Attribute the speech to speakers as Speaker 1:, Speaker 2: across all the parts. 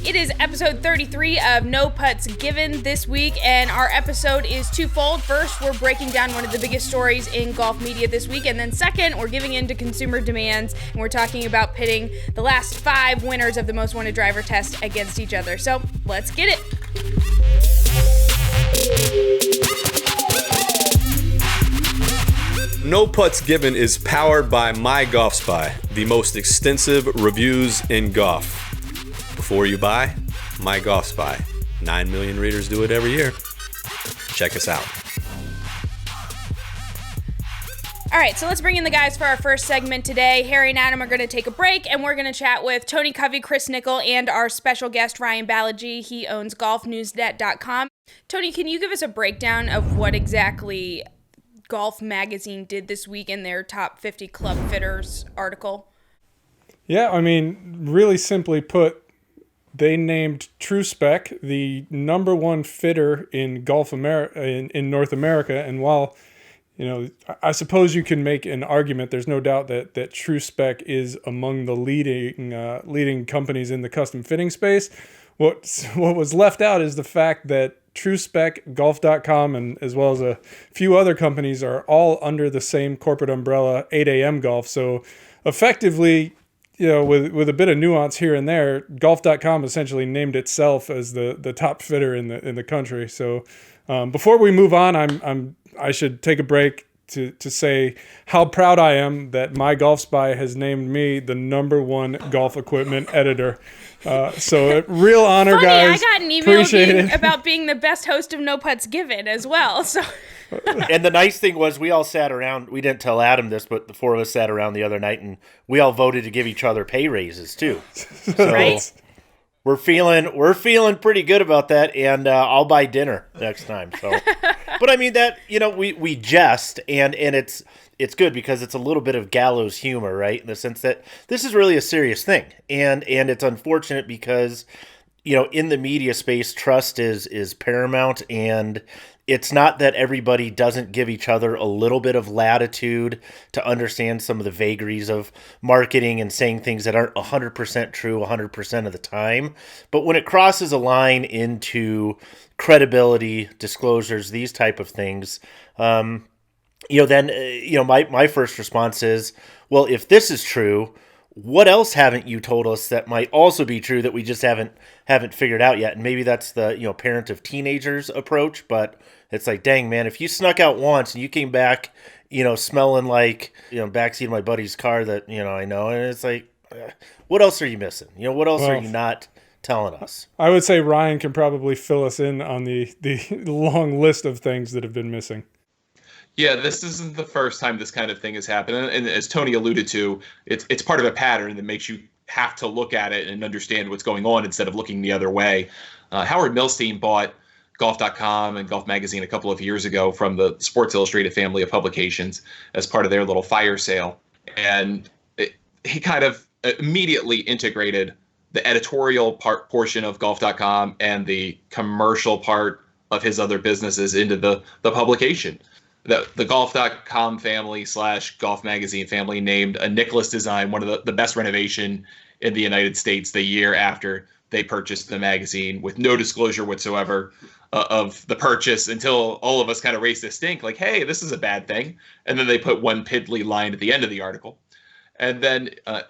Speaker 1: It is episode 33 of No Putts Given this week, and our episode is twofold. First, we're breaking down one of the biggest stories in golf media this week, and then second, we're giving in to consumer demands, and we're talking about pitting the last 5 winners of the Most Wanted Driver test against each other. So, let's get it.
Speaker 2: No Putts Given is powered by MyGolfSpy, the most extensive reviews in golf. Before you buy, MyGolfSpy. 9 million readers do it every year. Check us out.
Speaker 1: All right, so let's bring in the guys for our first segment today. Harry and Adam are going to take a break, and we're going to chat with Tony Covey, Chris Nickel, and our special guest, Ryan Ballengee. He owns golfnewsnet.com. Tony, can you give us a breakdown of what exactly Golf Magazine did this week in their top 50 club fitters article?
Speaker 3: Yeah, I mean, really simply put, they named TrueSpec the number one fitter in North America. And while, I suppose you can make an argument, there's no doubt that TrueSpec is among the leading companies in the custom fitting space. What was left out is the fact that TrueSpec, Golf.com, and as well as a few other companies are all under the same corporate umbrella, 8am Golf. So effectively, with a bit of nuance here and there, Golf.com essentially named itself as the top fitter in the country. So before we move on, I should take a break to say how proud I am that MyGolfSpy has named me the number one golf equipment editor. So real honor,
Speaker 1: Funny,
Speaker 3: guys.
Speaker 1: I got an email
Speaker 3: about
Speaker 1: being the best host of No Putts Given as well. So.
Speaker 4: And the nice thing was we all sat around. We didn't tell Adam this, but the 4 of us sat around the other night, and we all voted to give each other pay raises too. So
Speaker 1: right?
Speaker 4: We're feeling pretty good about that, and I'll buy dinner next time. So, but I mean that we jest, and it's good because it's a little bit of gallows humor, right? In the sense that this is really a serious thing, and it's unfortunate because in the media space, trust is paramount, and it's not that everybody doesn't give each other a little bit of latitude to understand some of the vagaries of marketing and saying things that aren't 100% true 100% of the time. But when it crosses a line into credibility, disclosures, these type of things, then my first response is, well, if this is true, what else haven't you told us that might also be true that we just haven't figured out yet? And maybe that's the parent of teenagers approach, but it's like, dang man, if you snuck out once and you came back, smelling like backseat of my buddy's car that I know, and it's like, what else are you missing? What else are you not telling us?
Speaker 3: I would say Ryan can probably fill us in on the long list of things that have been missing.
Speaker 5: Yeah, this isn't the first time this kind of thing has happened. And as Tony alluded to, it's part of a pattern that makes you have to look at it and understand what's going on instead of looking the other way. Howard Milstein bought Golf.com and Golf Magazine a couple of years ago from the Sports Illustrated family of publications as part of their little fire sale. And he kind of immediately integrated the editorial portion of Golf.com and the commercial part of his other businesses into the publication. The Golf.com family / Golf Magazine family named a Nicklaus design one of the best renovation in the United States the year after they purchased the magazine, with no disclosure whatsoever of the purchase until all of us kind of raised a stink like, hey, this is a bad thing. And then they put one piddly line at the end of the article. And then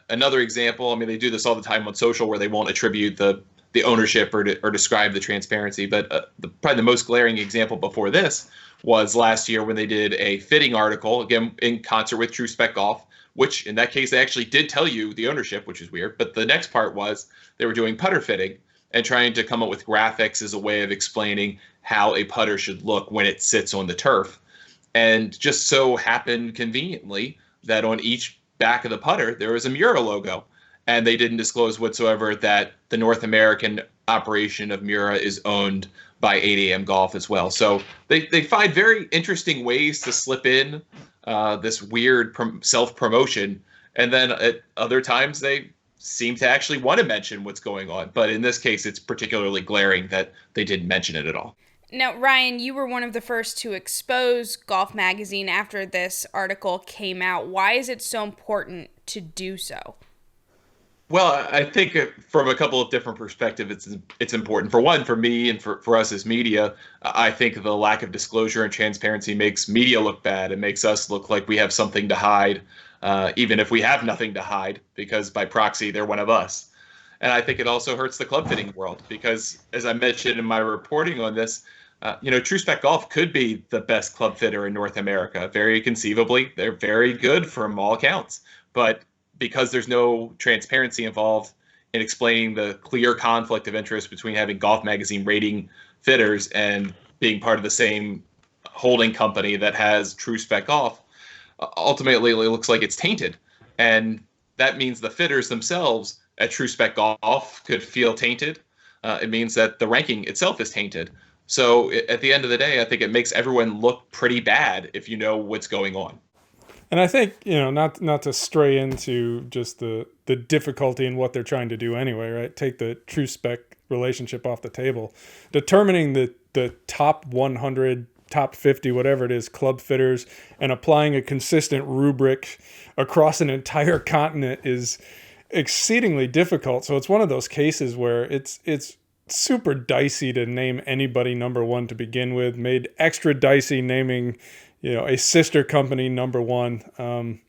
Speaker 5: another example, I mean, they do this all the time on social where they won't attribute the ownership or describe the transparency. But probably the most glaring example before this was last year when they did a fitting article, again, in concert with TrueSpec Golf, which in that case, they actually did tell you the ownership, which is weird. But the next part was they were doing putter fitting and trying to come up with graphics as a way of explaining how a putter should look when it sits on the turf. And just so happened conveniently that on each back of the putter, there was a Mura logo. And they didn't disclose whatsoever that the North American operation of Mura is owned by 8am Golf as well. So they find very interesting ways to slip in this weird self-promotion. And then at other times, they seem to actually want to mention what's going on. But in this case, it's particularly glaring that they didn't mention it at all.
Speaker 1: Now, Ryan, you were one of the first to expose Golf Magazine after this article came out. Why is it so important to do so?
Speaker 5: Well, I think from a couple of different perspectives, it's important. For one, for me and for us as media, I think the lack of disclosure and transparency makes media look bad. It makes us look like we have something to hide, even if we have nothing to hide, because by proxy, they're one of us. And I think it also hurts the club fitting world because, as I mentioned in my reporting on this, True Spec Golf could be the best club fitter in North America. Very conceivably, they're very good from all accounts. But because there's no transparency involved in explaining the clear conflict of interest between having Golf Magazine rating fitters and being part of the same holding company that has True Spec Golf, ultimately it looks like it's tainted. And that means the fitters themselves at True Spec Golf could feel tainted. It means that the ranking itself is tainted. So at the end of the day, I think it makes everyone look pretty bad if you know what's going on.
Speaker 3: And I think, not to stray into just the difficulty in what they're trying to do anyway, right? Take the True Spec relationship off the table. Determining the top 100, top 50, whatever it is, club fitters, and applying a consistent rubric across an entire continent is exceedingly difficult. So it's one of those cases where it's super dicey to name anybody number one to begin with, made extra dicey naming a sister company number one. I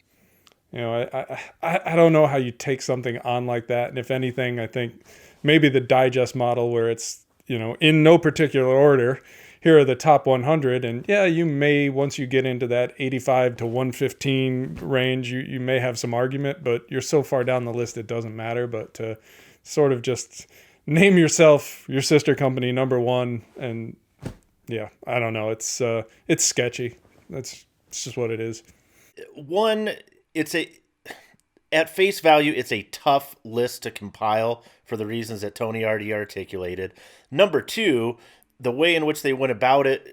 Speaker 3: don't know how you take something on like that. And if anything, I think maybe the digest model where it's, in no particular order, here are the top 100. And yeah, you may, once you get into that 85 to 115 range, you may have some argument, but you're so far down the list, it doesn't matter. But to sort of just name yourself, your sister company number one. And yeah, I don't know. It's sketchy. It's just what it is.
Speaker 4: One, at face value, it's a tough list to compile for the reasons that Tony already articulated. Number two, the way in which they went about it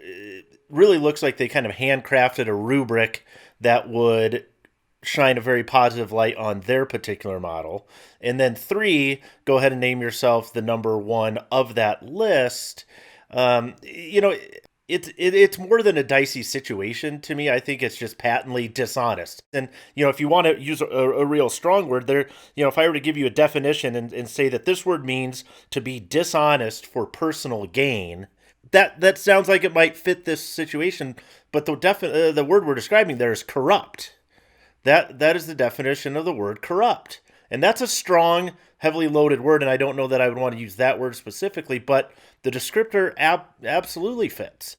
Speaker 4: really looks like they kind of handcrafted a rubric that would shine a very positive light on their particular model. And then three, go ahead and name yourself the number one of that list. It's more than a dicey situation to me. I think it's just patently dishonest. And, if you want to use a real strong word there, if I were to give you a definition and say that this word means to be dishonest for personal gain, that sounds like it might fit this situation. But the word we're describing there is corrupt. That is the definition of the word corrupt. And that's a strong, heavily loaded word, and I don't know that I would want to use that word specifically, but the descriptor absolutely fits.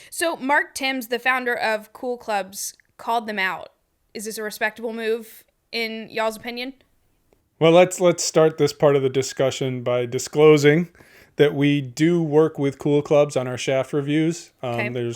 Speaker 1: So Mark Timms, the founder of Cool Clubs, called them out. Is this a respectable move in y'all's opinion?
Speaker 3: Well, let's start this part of the discussion by disclosing that we do work with Cool Clubs on our shaft reviews.
Speaker 1: Okay.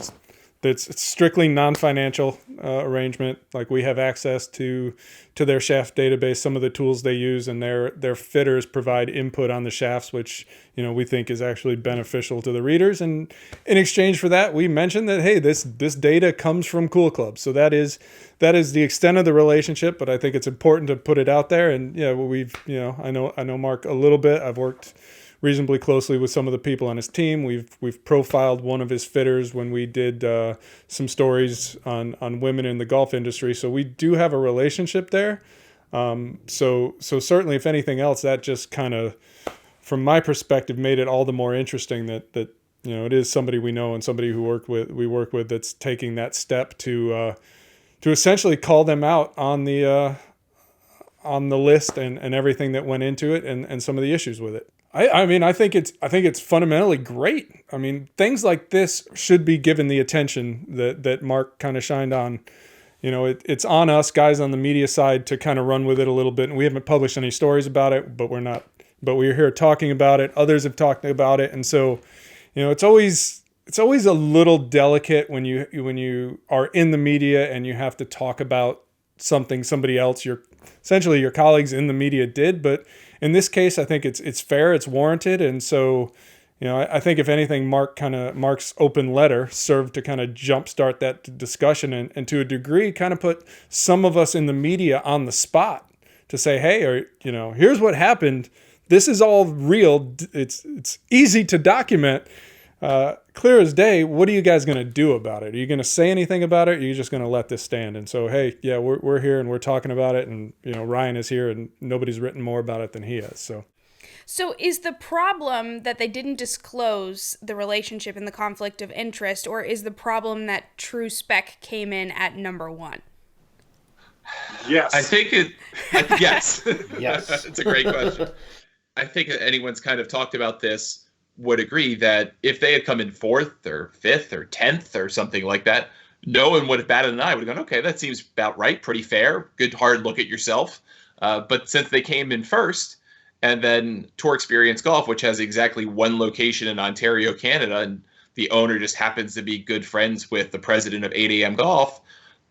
Speaker 3: It's strictly non-financial arrangement. Like we have access to their shaft database, some of the tools they use, and their fitters provide input on the shafts, which we think is actually beneficial to the readers. And in exchange for that, we mentioned that hey, this data comes from Cool Clubs, so that is the extent of the relationship. But I think it's important to put it out there. And I know Mark a little bit. I've worked reasonably closely with some of the people on his team. We've profiled one of his fitters when we did some stories on women in the golf industry. So we do have a relationship there. So certainly, if anything else, that just kind of, from my perspective, made it all the more interesting that it is somebody we know and somebody we work with that's taking that step to essentially call them out on the list and everything that went into it and some of the issues with it. I think it's fundamentally great. I mean, things like this should be given the attention that Mark kind of shined on. It's on us guys on the media side to kind of run with it a little bit. And we haven't published any stories about it, but we're here talking about it. Others have talked about it. And so, it's always a little delicate when you are in the media and you have to talk about something somebody else, essentially your colleagues in the media did. But in this case, I think it's fair, it's warranted. And so, I think if anything, Mark's open letter served to kind of jumpstart that discussion and to a degree kind of put some of us in the media on the spot to say, hey, here's what happened. This is all real. It's easy to document. clear as day, what are you guys going to do about it? Are you going to say anything about it? Or are you just going to let this stand? And so, hey, yeah, we're here and we're talking about it. And, Ryan is here and nobody's written more about it than he has.
Speaker 1: So is the problem that they didn't disclose the relationship and the conflict of interest, or is the problem that True Spec came in at number one?
Speaker 5: Yes. Yes.
Speaker 4: Yes.
Speaker 5: It's a great question. I think anyone's kind of talked about this would agree that if they had come in 4th or 5th or 10th or something like that, no one would have batted an eye. Would have gone, okay, that seems about right, pretty fair, good hard look at yourself. But since they came in first, and then Tour Experience Golf, which has exactly one location in Ontario, Canada, and the owner just happens to be good friends with the president of 8am Golf,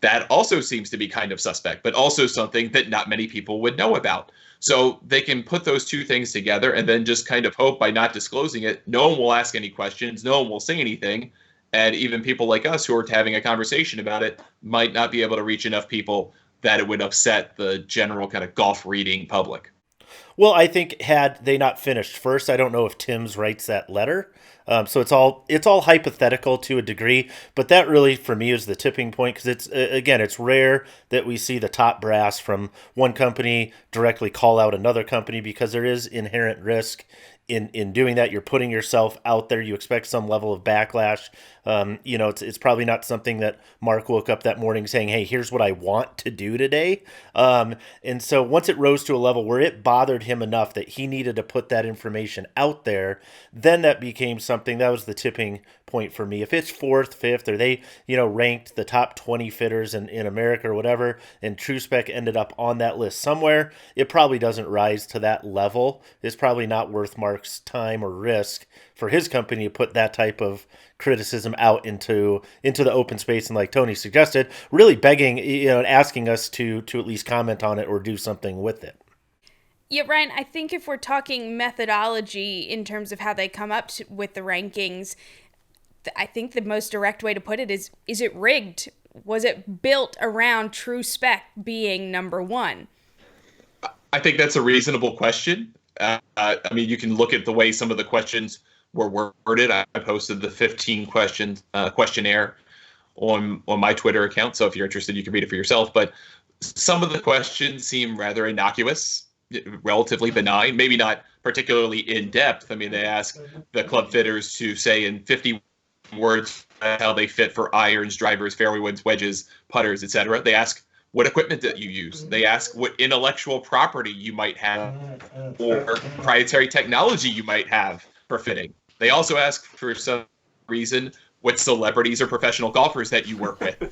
Speaker 5: that also seems to be kind of suspect, but also something that not many people would know about. So they can put those two things together and then just kind of hope by not disclosing it, no one will ask any questions, no one will say anything, and even people like us who are having a conversation about it might not be able to reach enough people that it would upset the general kind of golf reading public.
Speaker 4: Well, I think had they not finished first, I don't know if Tim's writes that letter. So it's all hypothetical to a degree, but that really for me is the tipping point, because it's rare that we see the top brass from one company directly call out another company, because there is inherent risk in doing that. You're putting yourself out there. You expect some level of backlash. It's probably not something that Mark woke up that morning saying, hey, here's what I want to do today. And so once it rose to a level where it bothered him enough that he needed to put that information out there, then that became something that was the tipping point for me. If it's 4th, 5th, or they, ranked the top 20 fitters in America or whatever, and TrueSpec ended up on that list somewhere, it probably doesn't rise to that level. It's probably not worth Mark's time or risk for his company to put that type of criticism out into the open space, and like Tony suggested, really begging, asking us to at least comment on it or do something with it.
Speaker 1: Yeah, Ryan, I think if we're talking methodology in terms of how they come up with the rankings, I think the most direct way to put it is it rigged? Was it built around True Spec being number one?
Speaker 5: I think that's a reasonable question. You can look at the way some of the questions were worded. I posted the 15 questions questionnaire on my Twitter account, so if you're interested, you can read it for yourself. But some of the questions seem rather innocuous, relatively benign, maybe not particularly in depth. I mean, they ask the club fitters to say in 50 words how they fit for irons, drivers, fairway woods, wedges, putters, etc. They ask what equipment that you use. They ask what intellectual property you might have or proprietary technology you might have for fitting. They also ask, for some reason, what celebrities or professional golfers that you work with.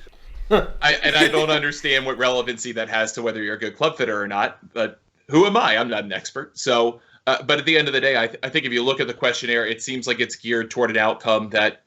Speaker 5: I don't understand what relevancy that has to whether you're a good club fitter or not, but who am I? I'm not an expert. So, but at the end of the day, I think if you look at the questionnaire, it seems like it's geared toward an outcome that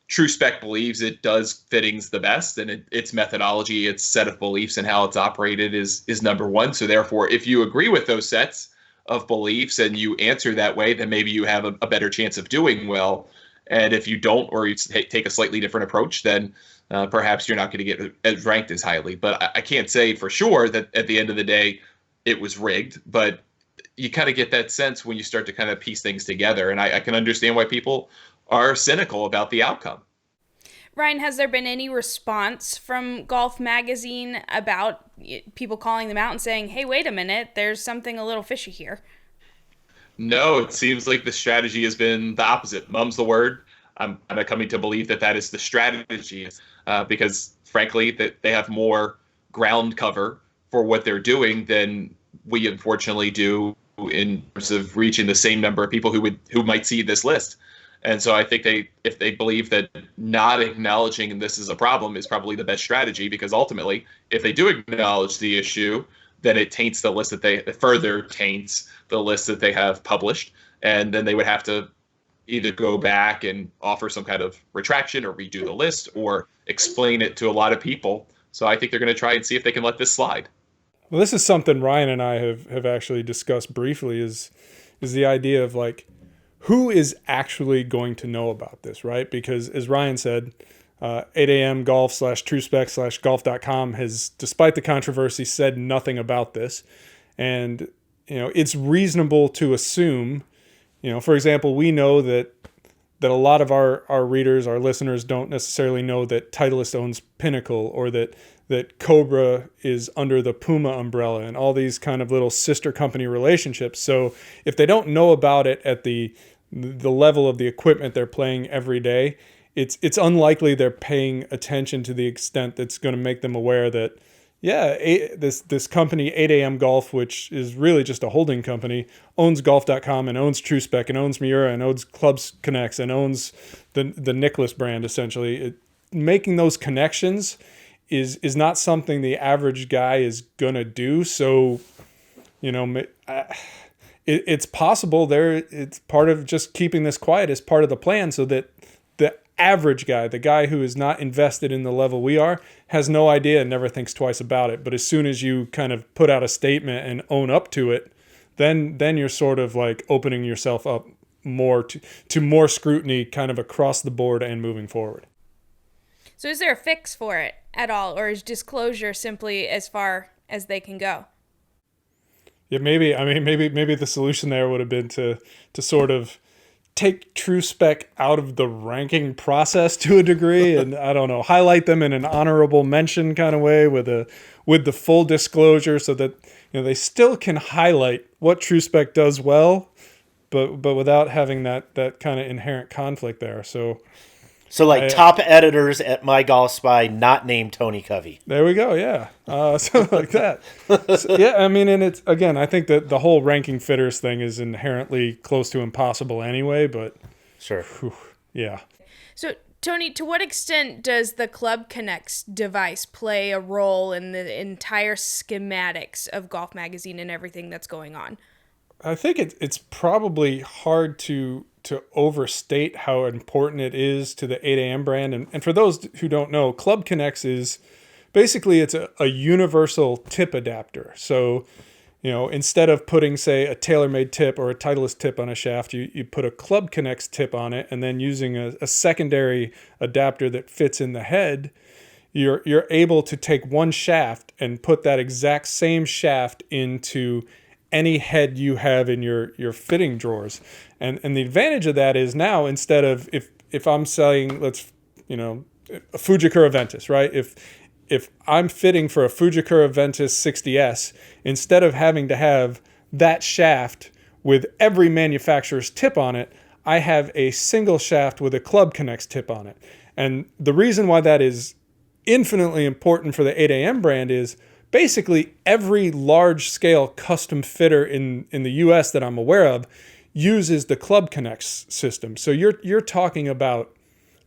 Speaker 5: True Spec believes it does fittings the best, and its methodology, its set of beliefs, and how it's operated is number one. So therefore, if you agree with those sets of beliefs and you answer that way, then maybe you have a better chance of doing well. And if you don't, or you take a slightly different approach, then perhaps you're not going to get ranked as highly. But I can't say for sure that at the end of the day it was rigged, but you kind of get that sense when you start to kind of piece things together. And I can understand why people are cynical about the outcome.
Speaker 1: Ryan, has there been any response from Golf Magazine about people calling them out and saying, hey, wait a minute, there's something a little fishy here?
Speaker 5: No, it seems like the strategy has been the opposite. Mum's the word. I'm coming to believe that is the strategy because, frankly, that they have more ground cover for what they're doing than we unfortunately do in terms of reaching the same number of people who might see this list. And so I think if they believe that not acknowledging this is a problem is probably the best strategy, because ultimately, if they do acknowledge the issue, then it taints the list it further taints the list that they have published. And then they would have to either go back and offer some kind of retraction or redo the list or explain it to a lot of people. So I think they're going to try and see if they can let this slide.
Speaker 3: Well, this is something Ryan and I have actually discussed briefly is the idea of like, who is actually going to know about this, right? Because as Ryan said, 8am golf /TrueSpec /golf.com has, despite the controversy, said nothing about this. And, it's reasonable to assume, for example, we know that a lot of our readers, our listeners don't necessarily know that Titleist owns Pinnacle, or that Cobra is under the Puma umbrella, and all these kind of little sister company relationships. So if they don't know about it at the level of the equipment they're playing every day, it's unlikely they're paying attention to the extent that's going to make them aware that, this company, 8am Golf, which is really just a holding company, owns golf.com and owns TrueSpec and owns Miura and owns Clubs Connects and owns the Nicklaus brand, essentially. Making those connections is not something the average guy is going to do. So, it's possible it's part of just keeping this quiet as part of the plan, so that the average guy, the guy who is not invested in the level we are, has no idea and never thinks twice about it. But as soon as you kind of put out a statement and own up to it, then you're sort of like opening yourself up more to more scrutiny kind of across the board and moving forward.
Speaker 1: So is there a fix for it at all, or is disclosure simply as far as they can go?
Speaker 3: Yeah, maybe the solution there would have been to sort of take TrueSpec out of the ranking process to a degree, and I don't know, highlight them in an honorable mention kind of way with the full disclosure, so that they still can highlight what TrueSpec does well, but without having that kind of inherent conflict there. So
Speaker 4: top editors at MyGolfSpy, not named Tony Covey.
Speaker 3: There we go. Yeah. Something like that. And it's, again, I think that the whole ranking fitters thing is inherently close to impossible anyway, but
Speaker 4: sure.
Speaker 3: Yeah.
Speaker 1: So Tony, to what extent does the Club Connects device play a role in the entire schematics of Golf Magazine and everything that's going on?
Speaker 3: I think it's probably hard to overstate how important it is to the 8am brand. And for those who don't know, Club Connects is basically, it's a universal tip adapter. So, instead of putting, say, a TaylorMade tip or a Titleist tip on a shaft, you put a Club Connects tip on it, and then using a secondary adapter that fits in the head, you're able to take one shaft and put that exact same shaft into any head you have in your fitting drawers. And the advantage of that is now, instead of if I'm selling, a Fujikura Ventus, right? If I'm fitting for a Fujikura Ventus 60S, instead of having to have that shaft with every manufacturer's tip on it, I have a single shaft with a Club Connects tip on it. And the reason why that is infinitely important for the 8am brand is, basically every large-scale custom fitter in the U.S. that I'm aware of uses the Club Connects system. So you're talking about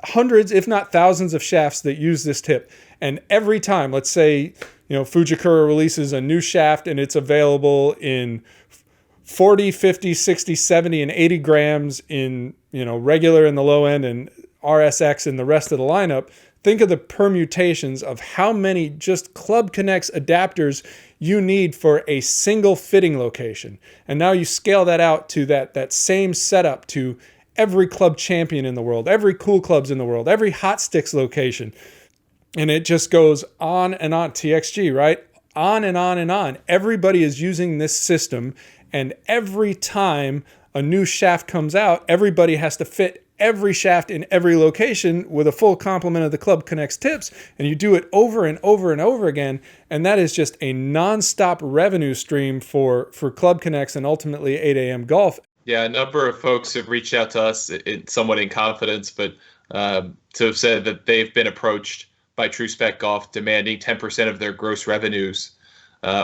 Speaker 3: hundreds, if not thousands, of shafts that use this tip. And every time, let's say, Fujikura releases a new shaft and it's available in 40, 50, 60, 70, and 80 grams in, regular in the low end and RSX in the rest of the lineup. Think of the permutations of how many just Club Connects adapters you need for a single fitting location. And now you scale that out to that same setup to every club champion in the world, every cool clubs in the world, every hot sticks location. And it just goes on and on. TXG, right? On and on and on. Everybody is using this system, and every time a new shaft comes out, everybody has to fit every shaft in every location with a full complement of the Club Connects tips, and you do it over and over and over again, and that is just a non-stop revenue stream for Club Connects and ultimately 8am Golf.
Speaker 5: Yeah, a number of folks have reached out to us somewhat in confidence, but to have said that they've been approached by TrueSpec Golf demanding 10% of their gross revenues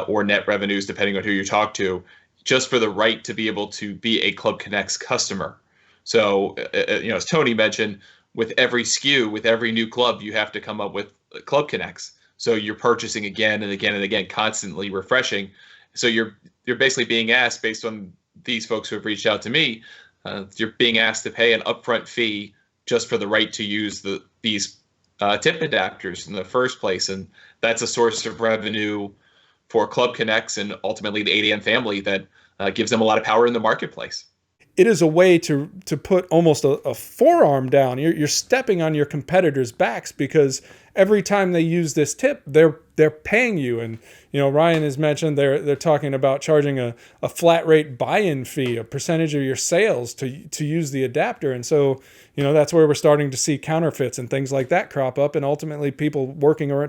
Speaker 5: or net revenues, depending on who you talk to, just for the right to be able to be a Club Connects customer. So, as Tony mentioned, with every SKU, with every new club, you have to come up with Club Connects. So you're purchasing again and again and again, constantly refreshing. So you're basically being asked, based on these folks who have reached out to me, you're being asked to pay an upfront fee just for the right to use these tip adapters in the first place. And that's a source of revenue for Club Connects and ultimately the 8am family that gives them a lot of power in the marketplace.
Speaker 3: It is a way to put almost a forearm down. You're stepping on your competitors' backs, because every time they use this tip, they're they're paying you. And, Ryan has mentioned they're talking about charging a flat rate buy-in fee, a percentage of your sales to use the adapter. And so, that's where we're starting to see counterfeits and things like that crop up. And ultimately people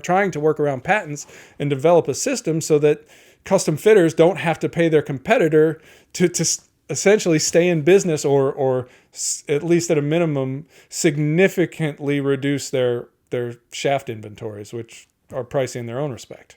Speaker 3: trying to work around patents and develop a system so that custom fitters don't have to pay their competitor to essentially stay in business or at least at a minimum significantly reduce their shaft inventories, which are pricey in their own respect.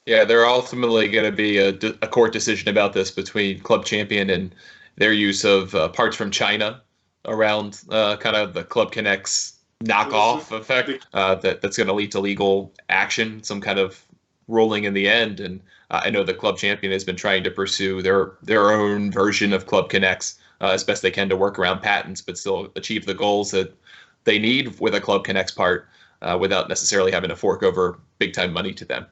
Speaker 5: Yeah, there are ultimately going to be a court decision about this between Club Champion and their use of parts from China around kind of the Club Connect's knockoff effect that's going to lead to legal action, some kind of ruling in the end. And I know the Club Champion has been trying to pursue their own version of Club Connects as best they can to work around patents, but still achieve the goals that they need with a Club Connects part without necessarily having to fork over big time money to them.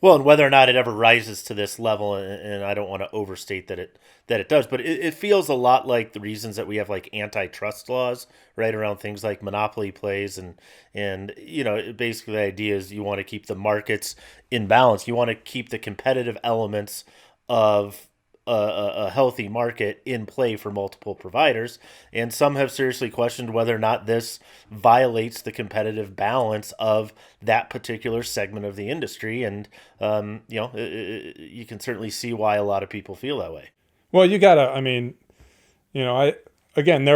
Speaker 4: Well, and whether or not it ever rises to this level, and I don't want to overstate that it does, but it feels a lot like the reasons that we have like antitrust laws, right, around things like monopoly plays, and basically the idea is you want to keep the markets in balance. You want to keep the competitive elements of a healthy market in play for multiple providers, and some have seriously questioned whether or not this violates the competitive balance of that particular segment of the industry. And you can certainly see why a lot of people feel that way.
Speaker 3: Well, there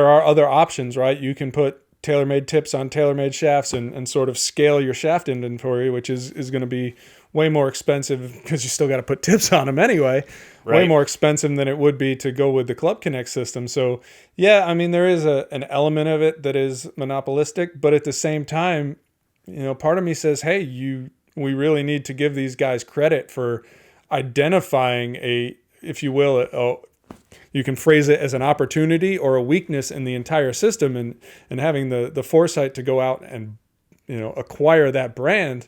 Speaker 3: are other options, right? You can put tailor-made tips on tailor-made shafts and sort of scale your shaft inventory, which is going to be way more expensive because you still got to put tips on them anyway. Right. Way more expensive than it would be to go with the Club Connect system. So, yeah, there is an element of it that is monopolistic, but at the same time, part of me says, hey, we really need to give these guys credit for identifying if you will, you can phrase it as an opportunity or a weakness in the entire system, and having the foresight to go out and acquire that brand.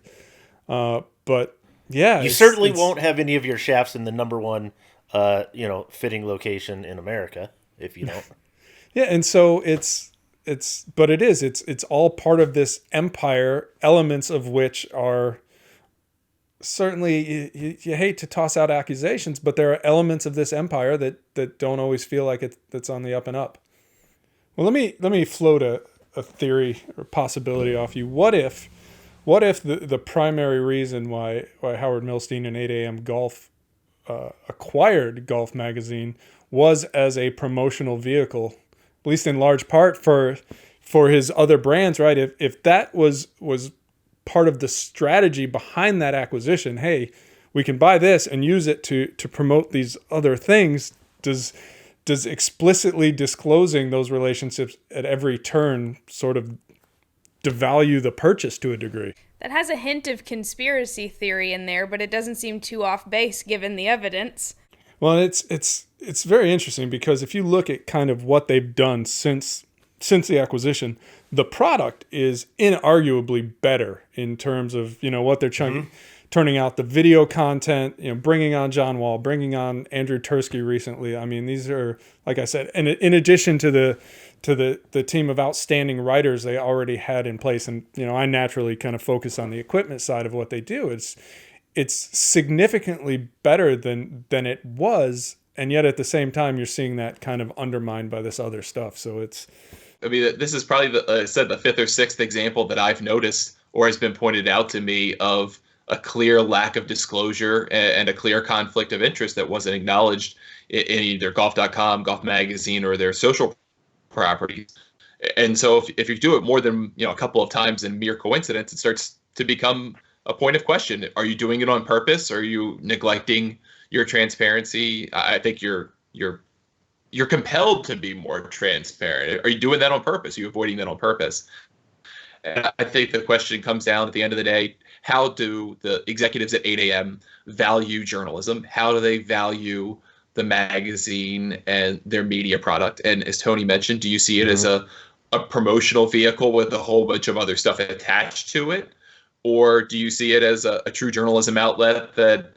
Speaker 3: But yeah,
Speaker 4: you certainly won't have any of your shafts in the number one fitting location in America if you don't.
Speaker 3: Yeah, and so it's all part of this empire, elements of which are certainly, you hate to toss out accusations, but there are elements of this empire that don't always feel like that's on the up and up. Well, let me float a theory or possibility off you. What if the primary reason why Howard Milstein and 8 a.m. Golf acquired Golf Magazine was as a promotional vehicle, at least in large part for his other brands, right? If that was part of the strategy behind that acquisition, hey, we can buy this and use it to promote these other things, does explicitly disclosing those relationships at every turn sort of devalue the purchase to a degree?
Speaker 1: That has a hint of conspiracy theory in there, but it doesn't seem too off base given the evidence.
Speaker 3: Well, it's very interesting because if you look at kind of what they've done since the acquisition, the product is inarguably better in terms of what they're turning out, the video content, bringing on John Wall, bringing on Andrew Tursky recently. These are, like I said, and in addition to the team of outstanding writers they already had in place, and I naturally kind of focus on the equipment side of what they do. It's significantly better than it was, and yet at the same time you're seeing that kind of undermined by this other stuff. So it's,
Speaker 5: this is probably the fifth or sixth example that I've noticed or has been pointed out to me of a clear lack of disclosure and a clear conflict of interest that wasn't acknowledged in either golf.com, Golf Magazine, or their social properties. And so if you do it more than a couple of times in mere coincidence, it starts to become a point of question. Are you doing it on purpose? Are you neglecting your transparency? I think you're compelled to be more transparent. Are you doing that on purpose? Are you avoiding that on purpose? And I think the question comes down at the end of the day, how do the executives at 8 a.m. value journalism? How do they value the magazine and their media product? And as Tony mentioned, do you see it as a promotional vehicle with a whole bunch of other stuff attached to it? Or do you see it as a true journalism outlet that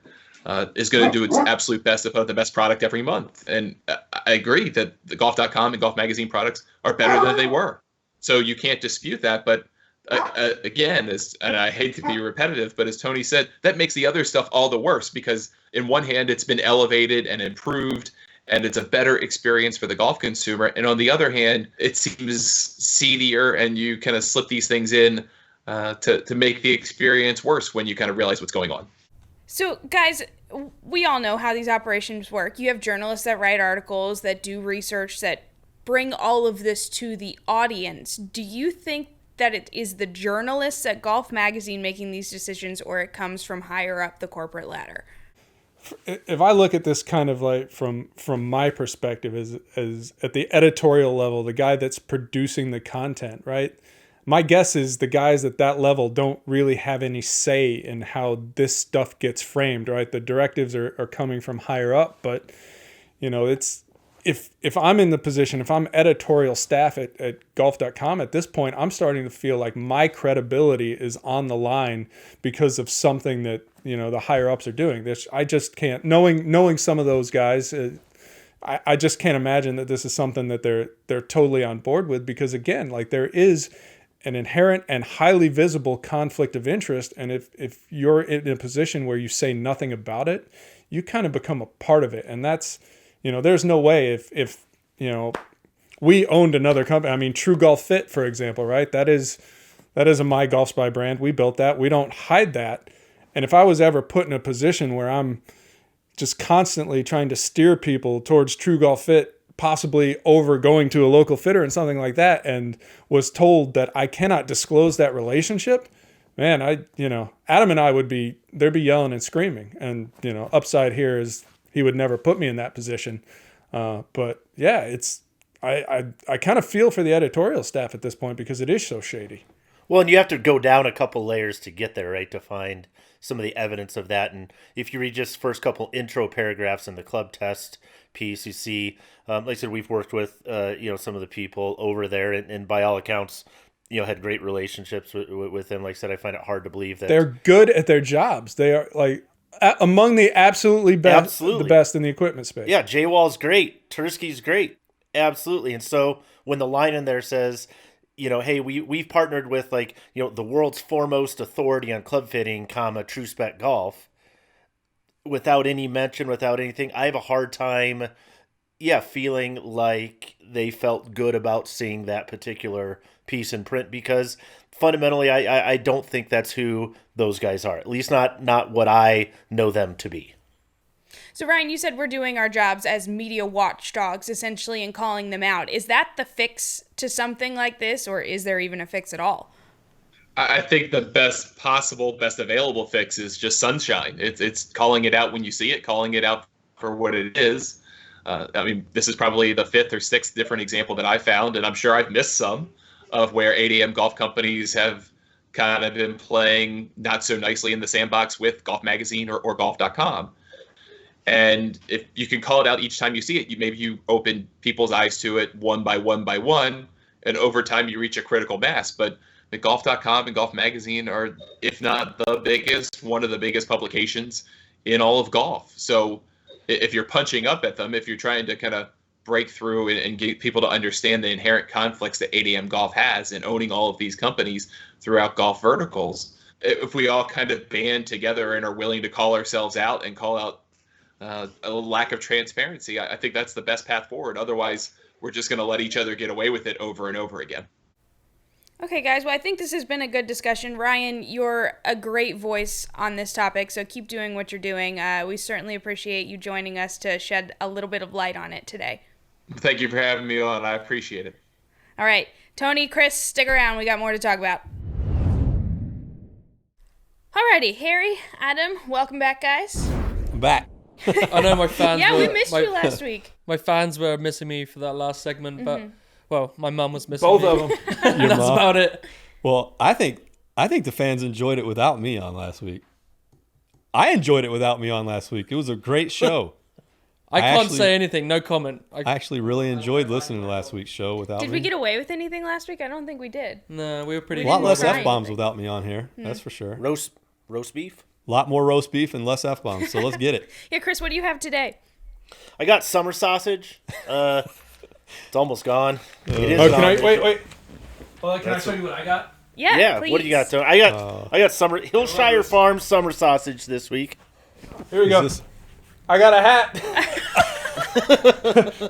Speaker 5: is going to do its absolute best to put out the best product every month? And I agree that the golf.com and Golf Magazine products are better than they were. So you can't dispute that, but again, and I hate to be repetitive, but as Tony said, that makes the other stuff all the worse because in one hand, it's been elevated and improved, and it's a better experience for the golf consumer. And on the other hand, it seems seedier, and you kind of slip these things in to make the experience worse when you kind of realize what's going on.
Speaker 1: So, guys, we all know how these operations work. You have journalists that write articles, that do research, that bring all of this to the audience. Do you think that it is the journalists at Golf Magazine making these decisions, or it comes from higher up the corporate ladder?
Speaker 3: If I look at this kind of like from my perspective as at the editorial level, the guy that's producing the content, right? My guess is the guys at that level don't really have any say in how this stuff gets framed, right? The directives are coming from higher up, but it's if I'm in the position, if I'm editorial staff at golf.com at this point, I'm starting to feel like my credibility is on the line because of something that, the higher ups are doing. This, I just can't, knowing some of those guys, I just can't imagine that this is something that they're totally on board with, because again, like there is an inherent and highly visible conflict of interest. And if you're in a position where you say nothing about it, you kind of become a part of it. And that's, there's no way if we owned another company. I mean, True Golf Fit, for example, right? That is a MyGolfSpy brand. We built that. We don't hide that. And if I was ever put in a position where I'm just constantly trying to steer people towards True Golf Fit, possibly over going to a local fitter and something like that, and was told that I cannot disclose that relationship, man, Adam and I they'd be yelling and screaming. And, upside here is he would never put me in that position. But yeah, I kind of feel for the editorial staff at this point because it is so shady.
Speaker 4: Well, and you have to go down a couple layers to get there, right, to find some of the evidence of that. And if you read just first couple intro paragraphs in the club test piece, you see, like I said, we've worked with, some of the people over there, and by all accounts, had great relationships with them. Like I said, I find it hard to believe that
Speaker 3: they're good at their jobs. They are like among the absolutely best, the best in the equipment space.
Speaker 4: Yeah, J-Wall's great. Tursky's great. Absolutely. And so when the line in there says, hey, we've partnered with the world's foremost authority on club fitting, True Spec Golf, without any mention, without anything, I have a hard time, feeling like they felt good about seeing that particular piece in print, because fundamentally, I don't think that's who those guys are. At least not what I know them to be.
Speaker 1: So, Ryan, you said we're doing our jobs as media watchdogs, essentially, and calling them out. Is that the fix to something like this, or is there even a fix at all?
Speaker 5: I think the best available fix is just sunshine. It's calling it out when you see it, calling it out for what it is. This is probably the fifth or sixth different example that I found, and I'm sure I've missed some, of where 8am golf companies have kind of been playing not so nicely in the sandbox with Golf Magazine or golf.com. And if you can call it out each time you see it, maybe you open people's eyes to it one by one, and over time you reach a critical mass. But the golf.com and Golf Magazine are, if not one of the biggest publications in all of golf. So if you're punching up at them, if you're trying to kind of break through and get people to understand the inherent conflicts that 8am Golf has in owning all of these companies throughout golf verticals, if we all kind of band together and are willing to call ourselves out and call out a lack of transparency, I think that's the best path forward. Otherwise, we're just going to let each other get away with it over and over again.
Speaker 1: Okay, guys. Well, I think this has been a good discussion. Ryan, you're a great voice on this topic, so keep doing what you're doing. We certainly appreciate you joining us to shed a little bit of light on it today.
Speaker 5: Thank you for having me on. I appreciate it.
Speaker 1: All right. Tony, Chris, stick around. We got more to talk about. Alrighty, Harry, Adam, welcome back, guys.
Speaker 6: I'm back. I know my fans.
Speaker 1: Yeah, we missed you last week.
Speaker 6: My fans were missing me for that last segment, but my mum was missing
Speaker 4: both
Speaker 6: me.
Speaker 4: of them.
Speaker 6: That's about it.
Speaker 2: Well, I think the fans enjoyed it without me on last week. I enjoyed it without me on last week. It was a great show.
Speaker 6: I can't say anything. No comment.
Speaker 2: I actually really enjoyed listening to last week's show without me.
Speaker 1: Did we get away with anything last week? I don't think we did.
Speaker 6: No, we were pretty.
Speaker 2: A lot less
Speaker 1: try
Speaker 2: F-bombs
Speaker 1: anything.
Speaker 2: without me on here. That's for sure.
Speaker 4: Roast beef?
Speaker 2: A lot more roast beef and less F-bombs, so let's get it.
Speaker 1: Yeah, Chris, what do you have today?
Speaker 4: I got summer sausage. It's almost gone. It is
Speaker 3: Oh, can I
Speaker 4: gone.
Speaker 3: wait? Well, can I show you what I got?
Speaker 1: Yeah,
Speaker 4: What do you got, Tony? I got summer Hillshire Farms summer sausage this week.
Speaker 3: Here we go. I got a hat.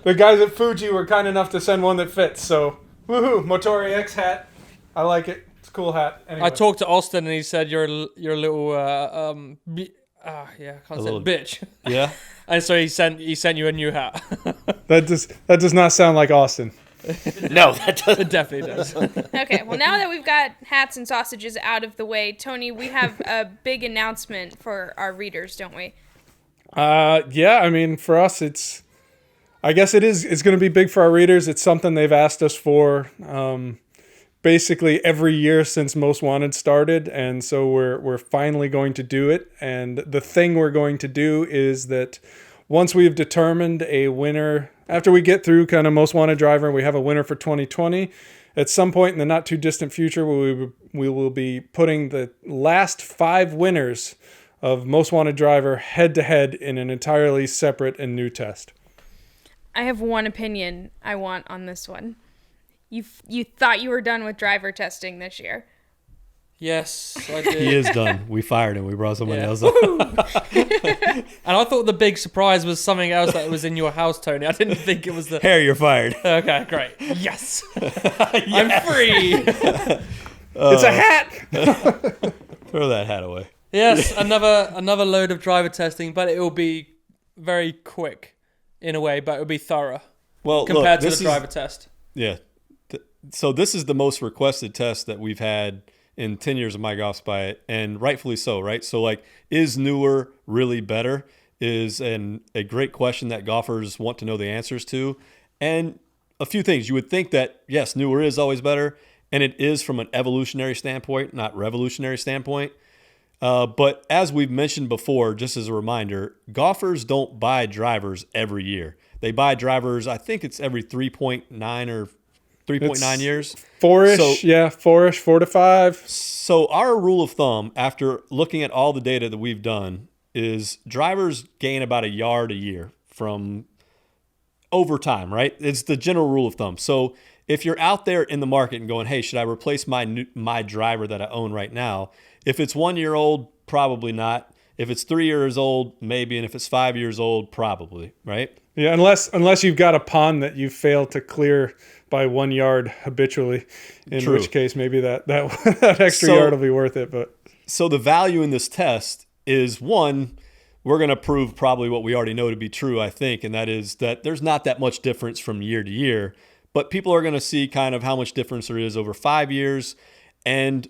Speaker 3: The guys at Fuji were kind enough to send one that fits. So, woohoo! Motori X hat. I like it. It's a cool hat. Anyway.
Speaker 6: I talked to Austin and he said you're a little I can't say bitch.
Speaker 2: Yeah.
Speaker 6: And so he sent you a new hat.
Speaker 3: That does not sound like Austin.
Speaker 4: No, that doesn't.
Speaker 6: It definitely does.
Speaker 1: Okay, well, now that we've got hats and sausages out of the way, Tony, we have a big announcement for our readers, don't we?
Speaker 3: Yeah, I mean, for us, it's going to be big for our readers. It's something they've asked us for basically every year since Most Wanted started, and so we're finally going to do it. And the thing we're going to do is that once we've determined a winner, after we get through kind of Most Wanted driver, we have a winner for 2020. At some point in the not too distant future, we will be putting the last 5 winners of Most Wanted driver head to head in an entirely separate and new test.
Speaker 1: I have one opinion I want on this one. You thought you were done with driver testing this year.
Speaker 6: Yes, I did.
Speaker 2: He is done. We fired him. We brought somebody else on.
Speaker 6: And I thought the big surprise was something else that was in your house, Tony. I didn't think it was the...
Speaker 2: Harry, you're fired.
Speaker 6: Okay, great. Yes. I'm free.
Speaker 3: It's a hat!
Speaker 2: Throw that hat away.
Speaker 6: Yes, another load of driver testing, but it will be very quick in a way, but it will be thorough compared to the driver test.
Speaker 2: Yeah. So this is the most requested test that we've had in 10 years of MyGolfSpy, and rightfully so, right? So, like, is newer really better? Is a great question that golfers want to know the answers to. And a few things. You would think that, yes, newer is always better, and it is from an evolutionary standpoint, not revolutionary standpoint. But as we've mentioned before, just as a reminder, golfers don't buy drivers every year. They buy drivers, I think it's every 3.9 or 3.9 years.
Speaker 3: 4-ish, 4 to 5.
Speaker 2: So our rule of thumb, after looking at all the data that we've done, is drivers gain about a yard a year from over time, right? It's the general rule of thumb. So if you're out there in the market and going, hey, should I replace my driver that I own right now? If it's 1 year old, probably not. If it's 3 years old, maybe. And if it's 5 years old, probably, right?
Speaker 3: Yeah, unless you've got a pond that you fail to clear by 1 yard habitually, in
Speaker 2: True.
Speaker 3: which case maybe that extra yard will be worth it. But
Speaker 2: so the value in this test is, one, we're going to prove probably what we already know to be true, I think, and that is that there's not that much difference from year to year, but people are going to see kind of how much difference there is over 5 years. And,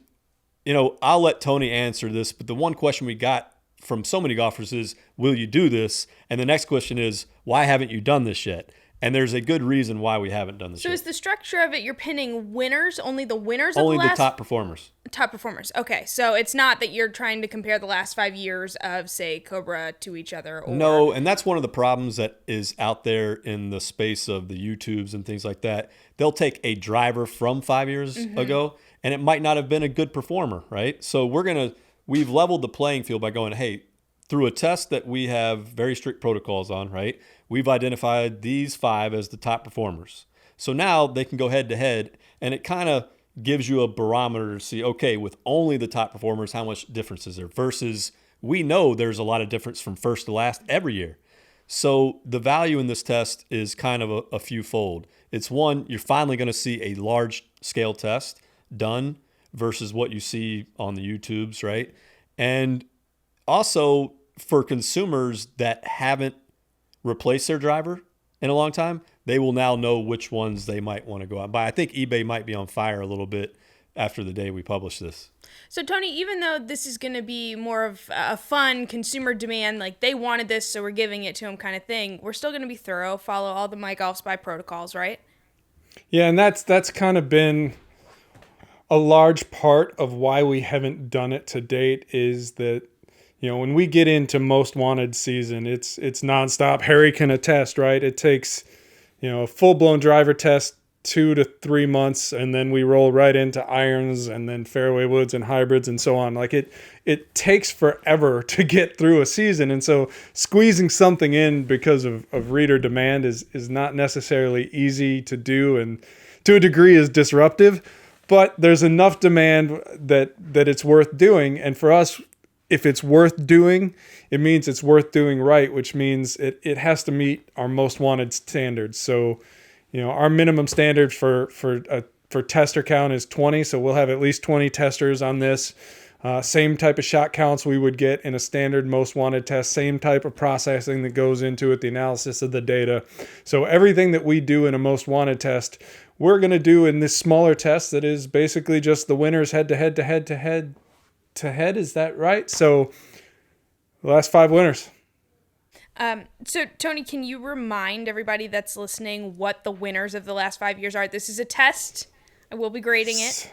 Speaker 2: you know, I'll let Tony answer this, but the one question we got from so many golfers is, will you do this? And the next question is, why haven't you done this yet? And there's a good reason why we haven't done this yet.
Speaker 1: So is the structure of it, you're pinning winners, only the winners
Speaker 2: only
Speaker 1: of the last?
Speaker 2: The top performers.
Speaker 1: Top performers. Okay, so it's not that you're trying to compare the last 5 years of, say, Cobra to each other? Or...
Speaker 2: No, and that's one of the problems that is out there in the space of the YouTubes and things like that. They'll take a driver from 5 years ago, and it might not have been a good performer, right? So we've leveled the playing field by going, hey, through a test that we have very strict protocols on, right? We've identified these 5 as the top performers. So now they can go head to head, and it kind of gives you a barometer to see, okay, with only the top performers, how much difference is there? Versus we know there's a lot of difference from first to last every year. So the value in this test is kind of a few fold. It's one, you're finally going to see a large scale test done versus what you see on the YouTubes, right? And also for consumers that haven't replaced their driver in a long time, they will now know which ones they might want to go out and buy. I think eBay might be on fire a little bit after the day we publish this.
Speaker 1: So, Tony, even though this is going to be more of a fun consumer demand, like they wanted this, so we're giving it to them kind of thing, we're still going to be thorough, follow all the MyGolfSpy protocols, right?
Speaker 3: Yeah, and that's kind of been a large part of why we haven't done it to date is that, you know, when we get into Most Wanted season, it's nonstop. Harry can attest, right? It takes, you know, a full-blown driver test 2 to 3 months, and then we roll right into irons and then fairway woods and hybrids and so on. Like it takes forever to get through a season, and so squeezing something in because of reader demand is not necessarily easy to do, and to a degree is disruptive. but there's enough demand that it's worth doing. And for us, if it's worth doing, it means it's worth doing right, which means it has to meet our most wanted standards. So, our minimum standard for tester count is 20. So we'll have at least 20 testers on this. Same type of shot counts we would get in a standard most wanted test, same type of processing that goes into it, the analysis of the data. So everything that we do in a most wanted test, we're going to do in this smaller test that is basically just the winners head to head to head to head to head. Is that right? So the last 5 winners.
Speaker 1: So Tony, can you remind everybody that's listening what the winners of the last 5 years are? This is a test. I will be grading it.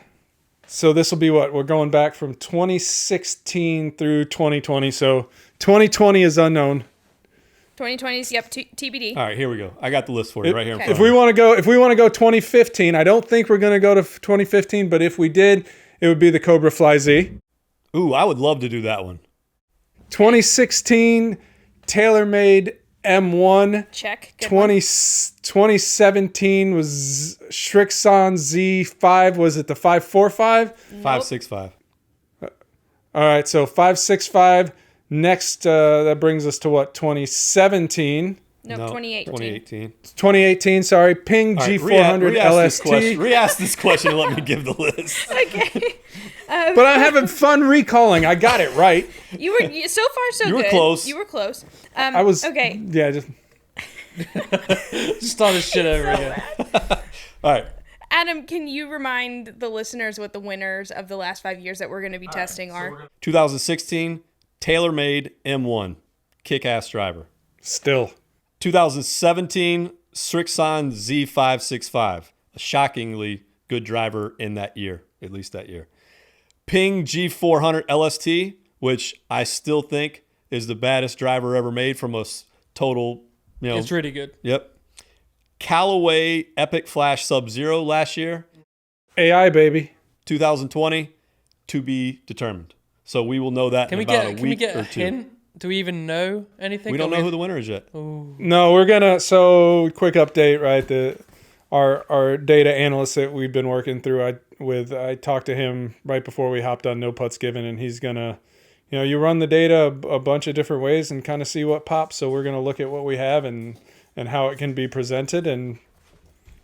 Speaker 3: So this will be what? We're going back from 2016 through 2020. So 2020 is unknown.
Speaker 1: 2020 is, yep, TBD.
Speaker 2: All right, here we go. I got the list for you right here.
Speaker 1: Okay.
Speaker 3: If we want to go 2015, I don't think we're going to go to 2015, but if we did, it would be the Cobra Fly Z.
Speaker 2: Ooh, I would love to do that one.
Speaker 3: 2016 TaylorMade M1.
Speaker 1: Check. Good
Speaker 3: 2017 was Srixon Z5. Was it the 545?
Speaker 1: Nope.
Speaker 2: 565.
Speaker 3: All right, so 565. Next, that brings us to what? 2017.
Speaker 1: No, 2018.
Speaker 3: 2018, sorry. Ping
Speaker 2: Right,
Speaker 3: G400 LST.
Speaker 2: Re-ask this question and let me give the list.
Speaker 1: Okay.
Speaker 3: But I'm having fun recalling. I got it right.
Speaker 1: You were so far so good.
Speaker 2: You were close.
Speaker 1: You were close.
Speaker 3: I was
Speaker 1: okay.
Speaker 3: Yeah, just
Speaker 6: Start this shit over again.
Speaker 2: All right.
Speaker 1: Adam, can you remind the listeners what the winners of the last 5 years that we're going to be testing are?
Speaker 2: 2016 TaylorMade M1, kick-ass driver.
Speaker 3: still.
Speaker 2: 2017 Srixon Z565, a shockingly good driver in that year, at least that year. Ping G400 LST, which I still think is the baddest driver ever made from a total,
Speaker 6: It's really good.
Speaker 2: Yep. Callaway Epic Flash Sub-Zero last year.
Speaker 3: AI, baby.
Speaker 2: 2020, to be determined. So we will know that in about a week or two.
Speaker 6: Can we get a hint? Do we even know anything?
Speaker 2: We don't know who the winner is yet.
Speaker 3: No, we're gonna. So quick update, right? Our data analyst that we've been working through, I talked to him right before we hopped on No Putts Given, and he's gonna, you run the data a bunch of different ways and kind of see what pops. So we're gonna look at what we have and how it can be presented, and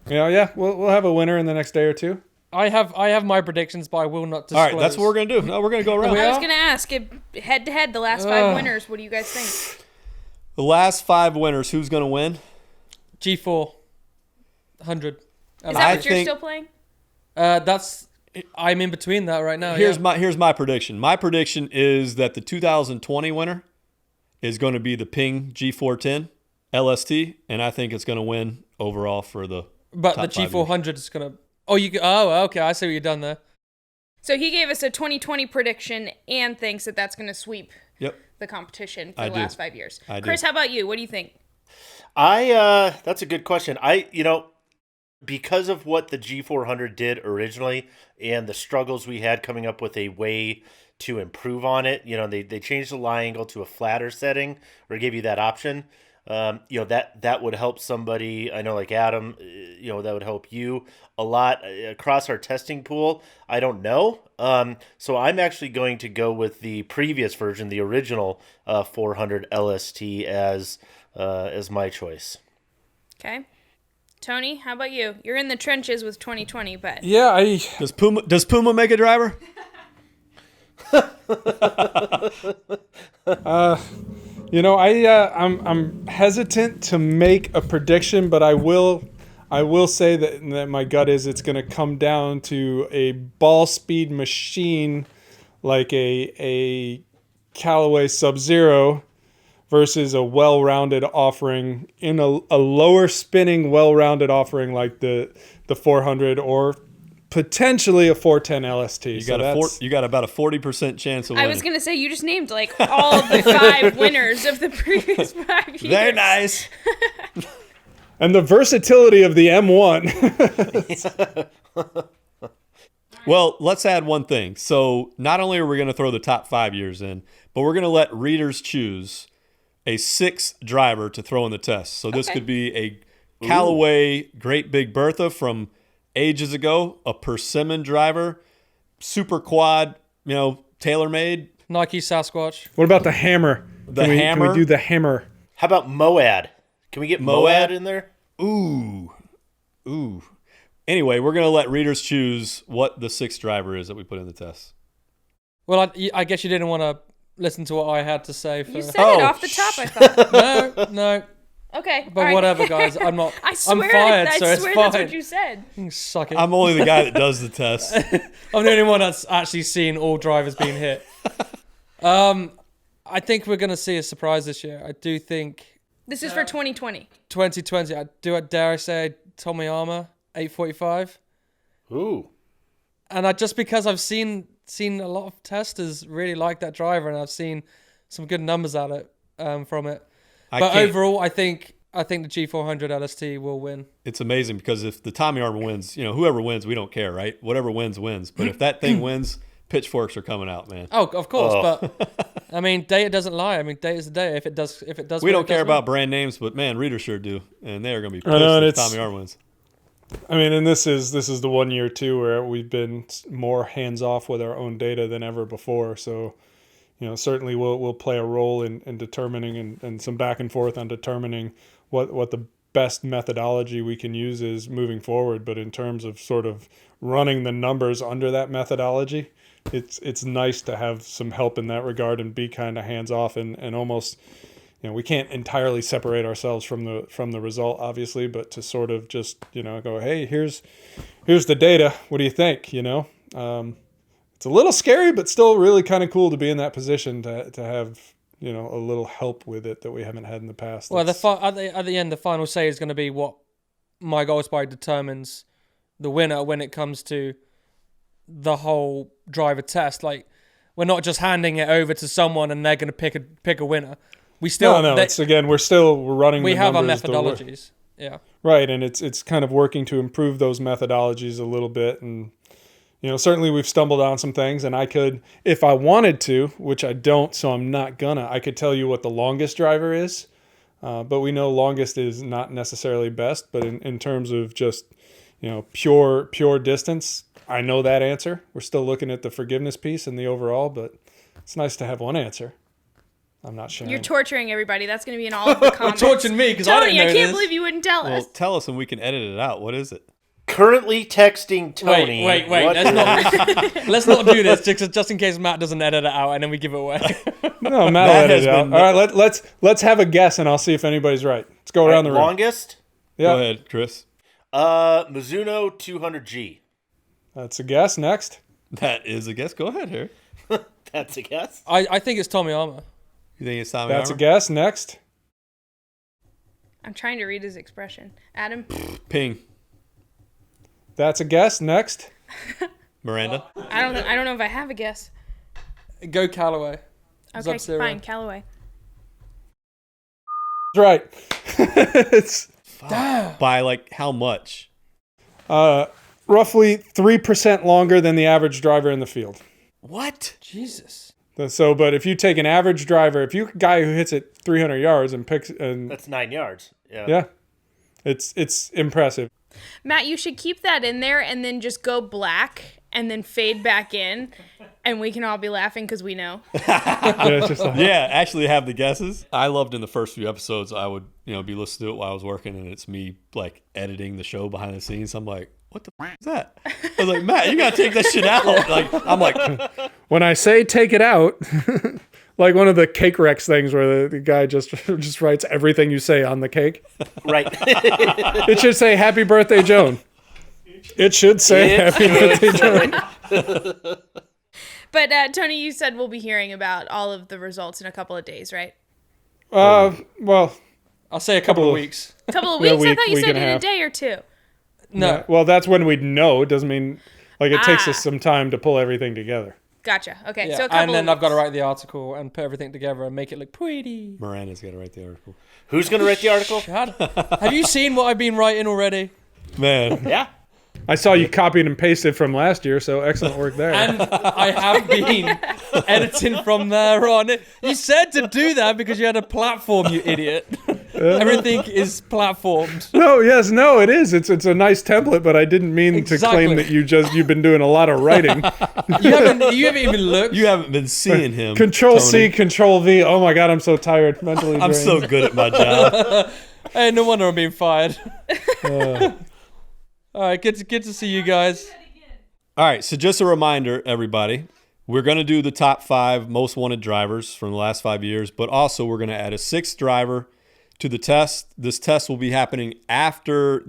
Speaker 3: we'll have a winner in the next day or two.
Speaker 6: I have my predictions, but I will not disclose.
Speaker 2: All right, that's what we're going to do. No, we're going to go around.
Speaker 1: I was going to ask, head to head, the last 5 winners, what do you guys think?
Speaker 2: The last 5 winners, who's going to win?
Speaker 6: G4 100.
Speaker 1: Is that what you're still playing?
Speaker 6: I'm in between that right now.
Speaker 2: Here's my prediction. My prediction is that the 2020 winner is going to be the Ping G410 LST, and I think it's going to win overall for the
Speaker 6: But
Speaker 2: top
Speaker 6: the
Speaker 2: 5
Speaker 6: G400 is going to... Oh, okay. I see what you've done there.
Speaker 1: So he gave us a 2020 prediction and thinks that that's going to sweep the competition for the last 5 years. Chris, how about you? What do you think?
Speaker 4: That's a good question. Because of what the G400 did originally and the struggles we had coming up with a way to improve on it, they changed the lie angle to a flatter setting or gave you that option. That would help somebody, I know, like Adam, that would help you a lot across our testing pool. I don't know. So I'm actually going to go with the previous version, the original 400 LST as my choice.
Speaker 1: Okay. Tony, how about you? You're in the trenches with 2020, but
Speaker 3: Yeah,
Speaker 2: Does Puma make a driver?
Speaker 3: I'm hesitant to make a prediction, but I will say that my gut is it's going to come down to a ball speed machine like a Callaway Sub-Zero versus a well-rounded offering in a lower spinning well-rounded offering like the 400 or potentially a 410 LST.
Speaker 2: You got about a 40% chance of winning.
Speaker 1: I was going to say, you just named like all of the 5 winners of the previous 5 years.
Speaker 2: Very nice.
Speaker 3: And the versatility of the M1.
Speaker 2: Well, let's add one thing. So not only are we going to throw the top 5 years in, but we're going to let readers choose a 6th driver to throw in the test. So this could be a Callaway Great Big Bertha from ages ago, a persimmon driver, super quad, tailor-made.
Speaker 6: Nike Sasquatch.
Speaker 3: What about the hammer? Can we do the hammer?
Speaker 4: How about Moad? Can we get Moad in there?
Speaker 2: Ooh. Anyway, we're going to let readers choose what the sixth driver is that we put in the test.
Speaker 6: Well, I guess you didn't want to listen to what I had to say.
Speaker 1: You said it off the top, I thought.
Speaker 6: No.
Speaker 1: Okay.
Speaker 6: But whatever, guys. I'm not.
Speaker 1: I swear,
Speaker 6: I'm fired, so
Speaker 1: I
Speaker 6: it's
Speaker 1: swear
Speaker 6: fine.
Speaker 1: that's what you said.
Speaker 6: Suck it.
Speaker 2: I'm only the guy that does the test.
Speaker 6: I'm the only one that's actually seen all drivers being hit. I think we're going to see a surprise this year. I do think.
Speaker 1: This is for 2020.
Speaker 6: 2020. Dare I say Tomiyama 845?
Speaker 4: Ooh.
Speaker 6: And just because I've seen a lot of testers really like that driver, and I've seen some good numbers at it from it. But overall, I think the G400 LST will win.
Speaker 2: It's amazing because if the Tommy Armour wins, whoever wins, we don't care, right? Whatever wins. But if that thing wins, pitchforks are coming out, man.
Speaker 6: Oh, of course. But I mean, data doesn't lie. I mean, data's the data. If it does,
Speaker 2: we don't care about brand names, but man, readers sure do, and they are going to be pissed if Tommy Armour wins.
Speaker 3: I mean, and this is the 1 year too where we've been more hands off with our own data than ever before. So, certainly we'll play a role in determining and some back and forth on determining what the best methodology we can use is moving forward. But in terms of sort of running the numbers under that methodology, it's nice to have some help in that regard and be kind of hands off and almost. We can't entirely separate ourselves from the result, obviously, but to sort of just, go, hey, here's the data. What do you think? It's a little scary, but still really kind of cool to be in that position to have, a little help with it that we haven't had in the past.
Speaker 6: Well, at the end, the final say is going to be what MyGolfSpy determines the winner when it comes to the whole driver test. Like, we're not just handing it over to someone and they're going to pick a winner. We still
Speaker 3: we're running.
Speaker 6: We
Speaker 3: the
Speaker 6: have our
Speaker 3: numbers
Speaker 6: methodologies. Yeah.
Speaker 3: Right, and it's kind of working to improve those methodologies a little bit, and certainly we've stumbled on some things, and I could, if I wanted to, which I don't, so I'm not gonna. I could tell you what the longest driver is, but we know longest is not necessarily best. But in terms of just pure distance, I know that answer. We're still looking at the forgiveness piece and the overall, but it's nice to have one answer. I'm not sure.
Speaker 1: You're torturing everybody. That's going to be in all of the comments.
Speaker 6: You're torturing me because I didn't know
Speaker 1: I can't
Speaker 6: this.
Speaker 1: believe you wouldn't tell us.
Speaker 2: Well, tell us and we can edit it out. What is it?
Speaker 4: Currently texting Tony.
Speaker 6: Wait. Let's not do this just in case Matt doesn't edit it out and then we give it away.
Speaker 3: No, Matt will edit it out. All right, let's have a guess and I'll see if anybody's right. Let's go around the room.
Speaker 4: Longest?
Speaker 3: Yeah.
Speaker 2: Go ahead, Chris.
Speaker 4: Mizuno 200G.
Speaker 3: That's a guess. Next.
Speaker 2: That is a guess. Go ahead, Harry.
Speaker 4: That's a guess?
Speaker 6: I think it's Tomiyama.
Speaker 2: You think it's Tommy
Speaker 3: That's
Speaker 2: Armour?
Speaker 3: a guess. Next.
Speaker 1: I'm trying to read his expression. Adam?
Speaker 2: Ping.
Speaker 3: That's a guess. Next.
Speaker 2: Miranda?
Speaker 1: I don't know if I have a guess.
Speaker 6: Go Callaway.
Speaker 1: Okay, fine. Callaway.
Speaker 3: Right. It's
Speaker 2: by like how much?
Speaker 3: Roughly 3% longer than the average driver in the field.
Speaker 2: What?
Speaker 6: Jesus.
Speaker 3: So, but if you take an average driver, if you're a guy who hits it 300 yards and picks, and
Speaker 4: that's 9 yards.
Speaker 3: Yeah, it's impressive.
Speaker 1: Matt, you should keep that in there and then just go black and then fade back in, and we can all be laughing because we know.
Speaker 2: Yeah, actually have the guesses. I loved in the first few episodes, I would be listening to it while I was working, and it's me like editing the show behind the scenes. I'm like, what the f- is that? I was like, Matt, you gotta take that shit out. Like, I'm like,
Speaker 3: when I say take it out, like one of the cake Rex things where the guy just writes everything you say on the cake.
Speaker 4: Right.
Speaker 3: It should say Happy Birthday, Joan. It should say Happy Birthday, Joan.
Speaker 1: But Tony, you said we'll be hearing about all of the results in a couple of days, right?
Speaker 3: Well,
Speaker 6: I'll say a couple of weeks.
Speaker 1: A couple of weeks?
Speaker 3: Yeah,
Speaker 1: I thought you
Speaker 3: week
Speaker 1: said
Speaker 3: and
Speaker 1: in
Speaker 3: a
Speaker 1: a
Speaker 3: half.
Speaker 1: day or two.
Speaker 6: No.
Speaker 3: Yeah, well, that's when we'd know. It doesn't mean like it takes us some time to pull everything together.
Speaker 1: Gotcha. Okay,
Speaker 6: Yeah.
Speaker 1: so a couple
Speaker 6: and then
Speaker 1: of
Speaker 6: I've got to write the article and put everything together and make it look pretty.
Speaker 2: Miranda's got to write the article.
Speaker 4: Who's going to write the article?
Speaker 6: Have you seen what I've been writing already?
Speaker 2: Man.
Speaker 4: Yeah.
Speaker 3: I saw you copied and pasted from last year, so excellent work there.
Speaker 6: And I have been editing from there on. You said to do that because you had a platform, you idiot. Everything is platformed.
Speaker 3: No, it is. It's a nice template, but I didn't mean to claim that you've been doing a lot of writing.
Speaker 6: You haven't even looked.
Speaker 2: You haven't been seeing him.
Speaker 3: Control C,
Speaker 2: Tony.
Speaker 3: Control V. Oh my God, I'm so tired mentally.
Speaker 2: I'm so good at my job.
Speaker 6: Hey, no wonder I'm being fired. All right, good to see you guys.
Speaker 2: All right, so just a reminder, everybody, we're going to do the top 5 most wanted drivers from the last 5 years, but also we're going to add a 6th driver to the test. This test will be happening after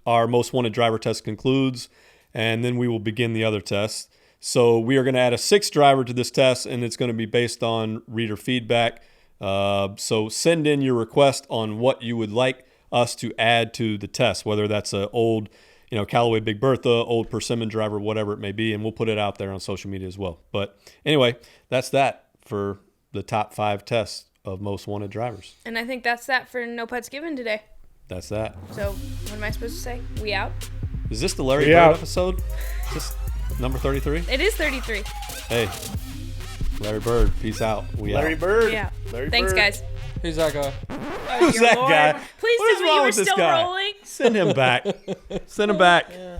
Speaker 2: our most wanted driver test concludes, and then we will begin the other test. So we are going to add a 6th driver to this test, and it's going to be based on reader feedback. So send in your request on what you would like us to add to the test, whether that's an old Callaway Big Bertha, old Persimmon driver, whatever it may be, and we'll put it out there on social media as well. But anyway, that's that for the top 5 tests of most wanted drivers.
Speaker 1: And I think that's that for No Putts Given today.
Speaker 2: That's that.
Speaker 1: So what am I supposed to say? We out?
Speaker 2: Is this the Larry Bird episode? Is this number 33?
Speaker 1: It is 33.
Speaker 2: Hey, Larry Bird, peace out.
Speaker 4: Larry Bird.
Speaker 1: Yeah.
Speaker 4: Larry
Speaker 1: Thanks,
Speaker 4: Bird.
Speaker 1: guys.
Speaker 6: Who's that guy?
Speaker 2: Who's that guy?
Speaker 1: Please
Speaker 2: What is
Speaker 1: tell me
Speaker 2: wrong
Speaker 1: you were
Speaker 2: with this
Speaker 1: still
Speaker 2: guy?
Speaker 1: rolling.
Speaker 2: Send him back. Send him back.
Speaker 4: Yeah.